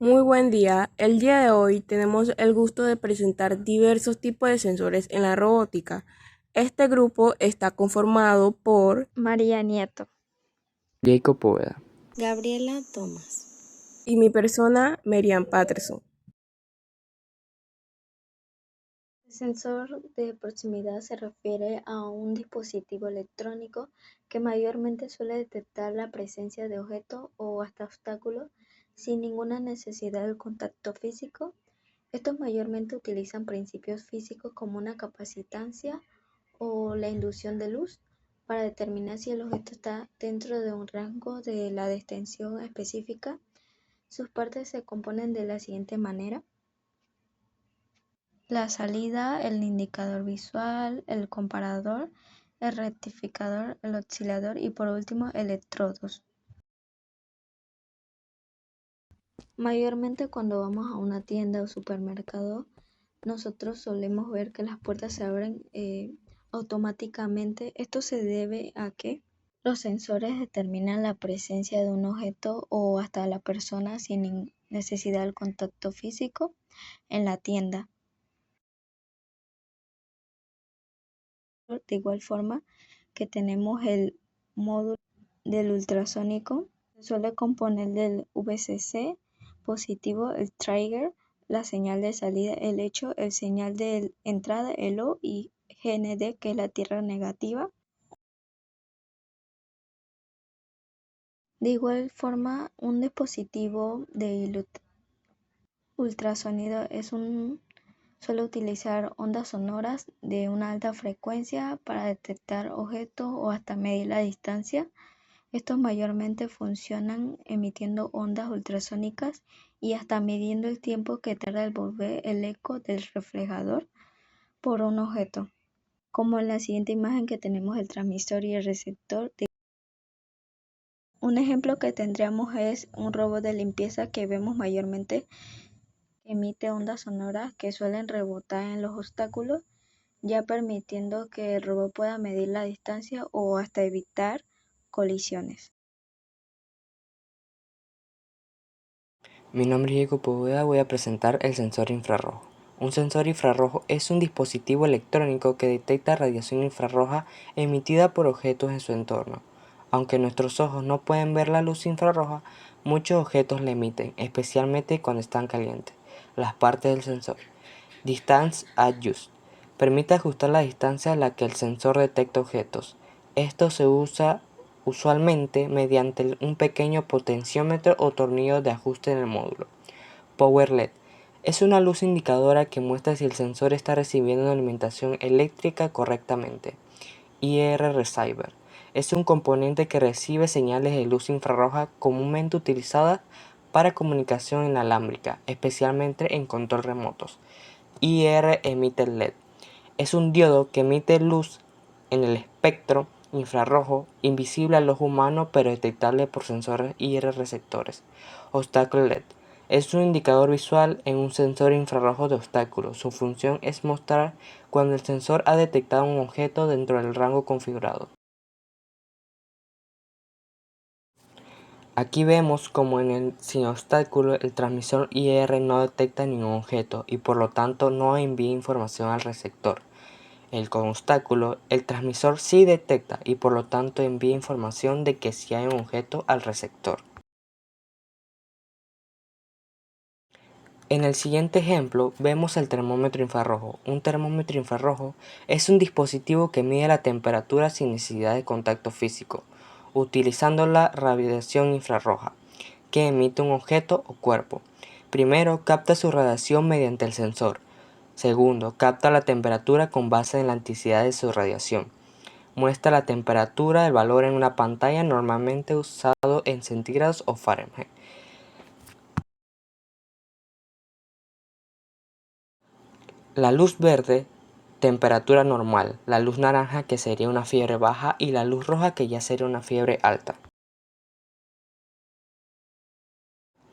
Muy buen día. El día de hoy tenemos el gusto de presentar diversos tipos de sensores en la robótica. Este grupo está conformado por María Nieto. Jacob Poveda. Gabriela Tomás. y mi persona, Merian Patterson. El sensor de proximidad se refiere a un dispositivo electrónico que mayormente suele detectar la presencia de objetos o hasta obstáculos sin ninguna necesidad del contacto físico. Estos mayormente utilizan principios físicos como una capacitancia o la inducción de luz para determinar si el objeto está dentro de un rango de la extensión específica. Sus partes se componen de la siguiente manera: la salida, el indicador visual, el comparador, el rectificador, el oscilador y por último electrodos. Mayormente cuando vamos a una tienda o supermercado, nosotros solemos ver que las puertas se abren automáticamente. Esto se debe a que los sensores determinan la presencia de un objeto o hasta la persona sin necesidad del contacto físico en la tienda. De igual forma que tenemos el módulo del ultrasónico, se suele componer del VCC positivo, el trigger, la señal de salida, el hecho, el señal de entrada, el O, y GND, que es la tierra negativa. De igual forma, un dispositivo de ultrasonido suele utilizar ondas sonoras de una alta frecuencia para detectar objetos o hasta medir la distancia. Estos mayormente funcionan emitiendo ondas ultrasónicas y hasta midiendo el tiempo que tarda en volver el eco del reflejador por un objeto. Como en la siguiente imagen que tenemos el transmisor y el receptor. Un ejemplo que tendríamos es un robot de limpieza que vemos mayormente que emite ondas sonoras que suelen rebotar en los obstáculos, ya permitiendo que el robot pueda medir la distancia o hasta evitar colisiones. Mi nombre es Jacob Poveda. Voy a presentar el sensor infrarrojo. Un sensor infrarrojo es un dispositivo electrónico que detecta radiación infrarroja emitida por objetos en su entorno. Aunque nuestros ojos no pueden ver la luz infrarroja, muchos objetos la emiten, especialmente cuando están calientes. Las partes del sensor. Distance Adjust. Permite ajustar la distancia a la que el sensor detecta objetos. Esto se usa usualmente mediante un pequeño potenciómetro o tornillo de ajuste en el módulo. Power LED. Es una luz indicadora que muestra si el sensor está recibiendo una alimentación eléctrica correctamente. IR Receiver. Es un componente que recibe señales de luz infrarroja comúnmente utilizadas para comunicación inalámbrica, especialmente en control remotos. IR Emitter LED. Es un diodo que emite luz en el espectro infrarrojo, invisible al ojo humano pero detectable por sensores IR receptores. Obstacle LED. Es un indicador visual en un sensor infrarrojo de obstáculos. Su función es mostrar cuando el sensor ha detectado un objeto dentro del rango configurado. Aquí vemos como en el sin obstáculo el transmisor IR no detecta ningún objeto y por lo tanto no envía información al receptor. El con obstáculo, el transmisor sí detecta y por lo tanto envía información de que si hay un objeto al receptor. En el siguiente ejemplo vemos el termómetro infrarrojo. Un termómetro infrarrojo es un dispositivo que mide la temperatura sin necesidad de contacto físico, utilizando la radiación infrarroja que emite un objeto o cuerpo. Primero, capta su radiación mediante el sensor. Segundo, capta la temperatura con base en la intensidad de su radiación. Muestra la temperatura del valor en una pantalla normalmente usado en centígrados o Fahrenheit. La luz verde, temperatura normal, la luz naranja que sería una fiebre baja y la luz roja que ya sería una fiebre alta.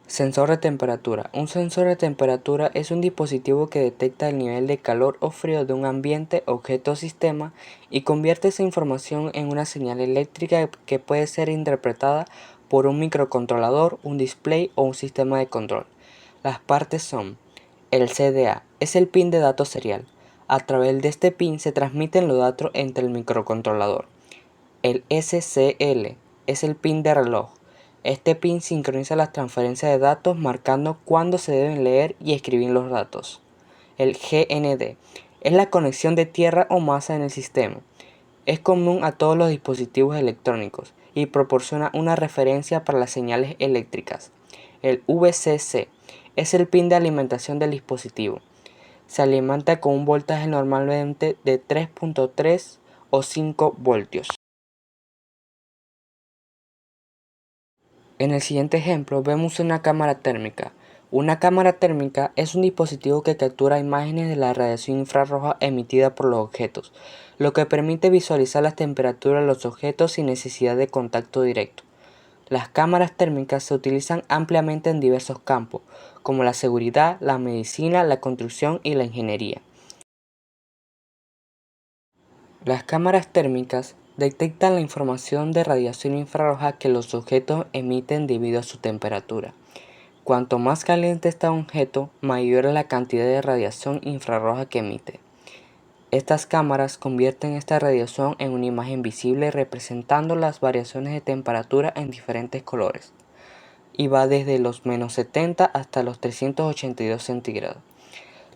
Sensor de temperatura. Un sensor de temperatura es un dispositivo que detecta el nivel de calor o frío de un ambiente, objeto o sistema y convierte esa información en una señal eléctrica que puede ser interpretada por un microcontrolador, un display o un sistema de control. Las partes son: el CDA es el pin de datos serial. A través de este pin se transmiten los datos entre el microcontrolador. El SCL es el pin de reloj. Este pin sincroniza las transferencias de datos marcando cuándo se deben leer y escribir los datos. El GND es la conexión de tierra o masa en el sistema. Es común a todos los dispositivos electrónicos y proporciona una referencia para las señales eléctricas. El VCC es el pin de alimentación del dispositivo. Se alimenta con un voltaje normalmente de 3.3 o 5 voltios. En el siguiente ejemplo vemos una cámara térmica. Una cámara térmica es un dispositivo que captura imágenes de la radiación infrarroja emitida por los objetos, lo que permite visualizar las temperaturas de los objetos sin necesidad de contacto directo. Las cámaras térmicas se utilizan ampliamente en diversos campos, como la seguridad, la medicina, la construcción y la ingeniería. Las cámaras térmicas detectan la información de radiación infrarroja que los objetos emiten debido a su temperatura. Cuanto más caliente está un objeto, mayor es la cantidad de radiación infrarroja que emite. Estas cámaras convierten esta radiación en una imagen visible representando las variaciones de temperatura en diferentes colores, y va desde los -70 hasta los 382 centígrados.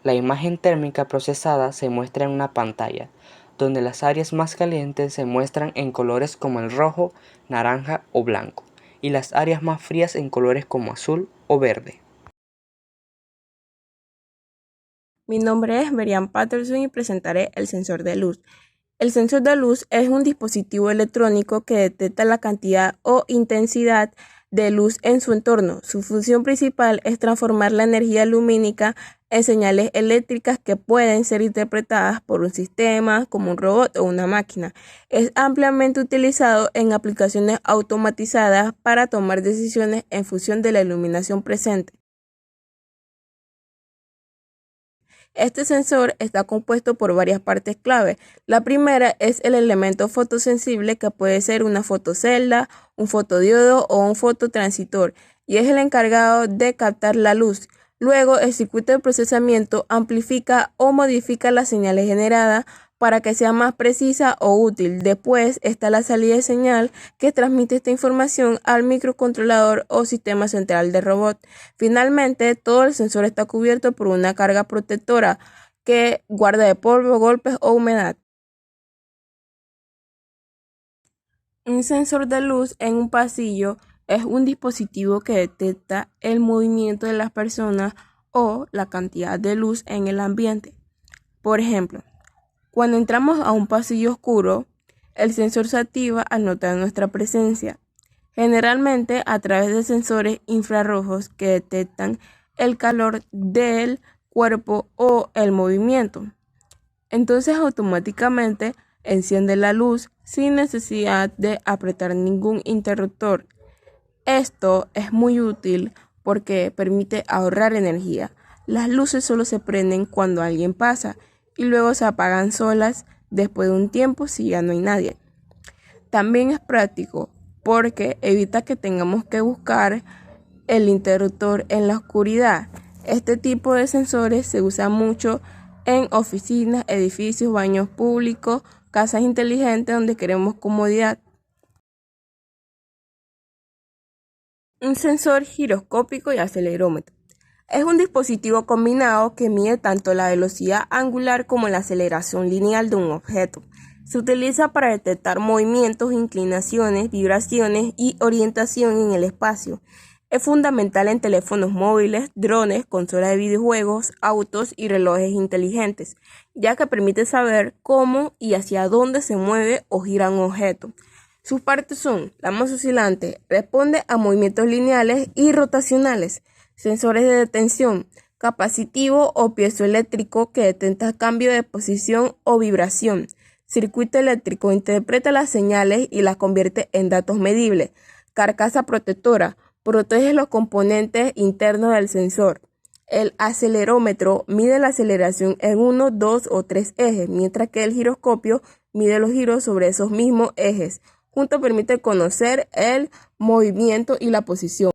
La imagen térmica procesada se muestra en una pantalla, donde las áreas más calientes se muestran en colores como el rojo, naranja o blanco, y las áreas más frías en colores como azul o verde. Mi nombre es Merian Patterson y presentaré el sensor de luz. El sensor de luz es un dispositivo electrónico que detecta la cantidad o intensidad de luz en su entorno. Su función principal es transformar la energía lumínica en señales eléctricas que pueden ser interpretadas por un sistema como un robot o una máquina. Es ampliamente utilizado en aplicaciones automatizadas para tomar decisiones en función de la iluminación presente. Este sensor está compuesto por varias partes clave. La primera es el elemento fotosensible, que puede ser una fotocelda, un fotodiodo o un fototransitor, y es el encargado de captar la luz. Luego, el circuito de procesamiento amplifica o modifica las señales generadas para que sea más precisa o útil. Después está la salida de señal, que transmite esta información al microcontrolador o sistema central del robot. Finalmente, todo el sensor está cubierto por una carga protectora que guarda de polvo, golpes o humedad. Un sensor de luz en un pasillo es un dispositivo que detecta el movimiento de las personas o la cantidad de luz en el ambiente. Por ejemplo, cuando entramos a un pasillo oscuro, el sensor se activa al notar nuestra presencia, generalmente a través de sensores infrarrojos que detectan el calor del cuerpo o el movimiento. Entonces automáticamente enciende la luz sin necesidad de apretar ningún interruptor. Esto es muy útil porque permite ahorrar energía. Las luces solo se prenden cuando alguien pasa y luego se apagan solas después de un tiempo si ya no hay nadie. También es práctico porque evita que tengamos que buscar el interruptor en la oscuridad. Este tipo de sensores se usa mucho en oficinas, edificios, baños públicos, casas inteligentes donde queremos comodidad. Un sensor giroscópico y acelerómetro. Es un dispositivo combinado que mide tanto la velocidad angular como la aceleración lineal de un objeto. Se utiliza para detectar movimientos, inclinaciones, vibraciones y orientación en el espacio. Es fundamental en teléfonos móviles, drones, consolas de videojuegos, autos y relojes inteligentes, ya que permite saber cómo y hacia dónde se mueve o gira un objeto. Sus partes son: la más oscilante, responde a movimientos lineales y rotacionales; sensores de detención, capacitivo o piezoeléctrico, que detecta cambio de posición o vibración; circuito eléctrico, interpreta las señales y las convierte en datos medibles; carcasa protectora, protege los componentes internos del sensor. El acelerómetro mide la aceleración en 1, 2 o 3 ejes, mientras que el giroscopio mide los giros sobre esos mismos ejes. Juntos permite conocer el movimiento y la posición.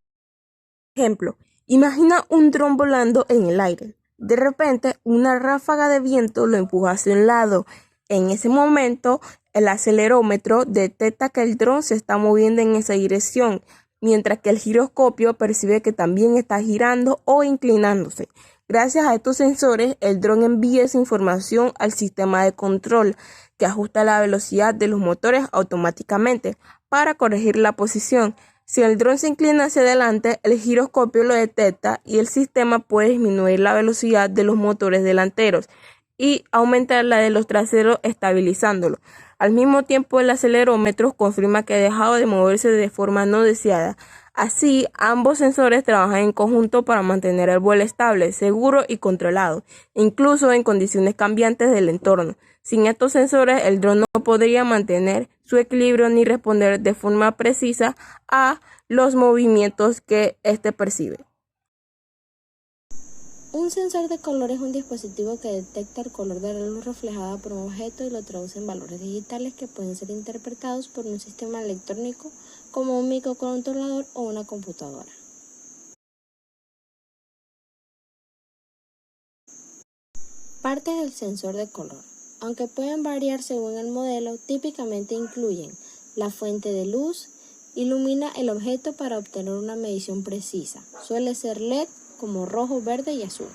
Ejemplo: Imagina un dron volando en el aire. De repente, una ráfaga de viento lo empuja hacia un lado. En ese momento, el acelerómetro detecta que el dron se está moviendo en esa dirección, mientras que el giroscopio percibe que también está girando o inclinándose. Gracias a estos sensores, el dron envía esa información al sistema de control, que ajusta la velocidad de los motores automáticamente para corregir la posición. Si el dron se inclina hacia adelante, el giroscopio lo detecta y el sistema puede disminuir la velocidad de los motores delanteros y aumentar la de los traseros, estabilizándolo. Al mismo tiempo, el acelerómetro confirma que ha dejado de moverse de forma no deseada. Así, ambos sensores trabajan en conjunto para mantener el vuelo estable, seguro y controlado, incluso en condiciones cambiantes del entorno. Sin estos sensores, el dron no podría mantener su equilibrio ni responder de forma precisa a los movimientos que éste percibe. Un sensor de color es un dispositivo que detecta el color de la luz reflejada por un objeto y lo traduce en valores digitales que pueden ser interpretados por un sistema electrónico como un microcontrolador o una computadora. Partes del sensor de color. Aunque pueden variar según el modelo, típicamente incluyen la fuente de luz, ilumina el objeto para obtener una medición precisa, suele ser LED como rojo, verde y azul.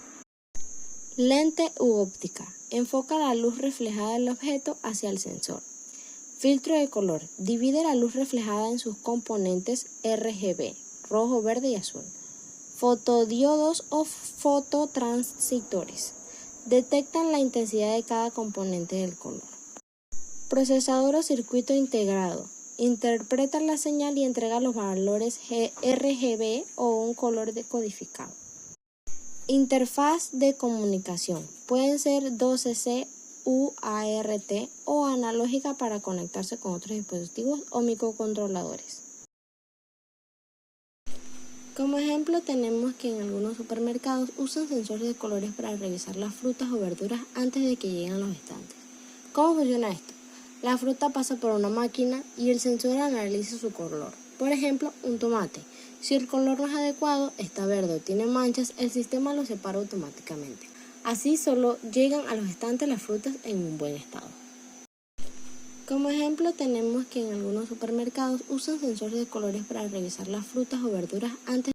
Lente u óptica, enfoca la luz reflejada del objeto hacia el sensor. Filtro de color, divide la luz reflejada en sus componentes RGB, rojo, verde y azul. Fotodiodos o fototransistores. Detectan la intensidad de cada componente del color. Procesador o circuito integrado. Interpreta la señal y entrega los valores RGB o un color decodificado. Interfaz de comunicación. Pueden ser 2CC, UART o analógica para conectarse con otros dispositivos o microcontroladores. Como ejemplo tenemos que en algunos supermercados usan sensores de colores para revisar las frutas o verduras antes de que lleguen a los estantes. ¿Cómo funciona esto? La fruta pasa por una máquina y el sensor analiza su color. Por ejemplo, un tomate. Si el color no es adecuado, está verde o tiene manchas, el sistema lo separa automáticamente. Así solo llegan a los estantes las frutas en un buen estado. Como ejemplo tenemos que en algunos supermercados usan sensores de colores para revisar las frutas o verduras antes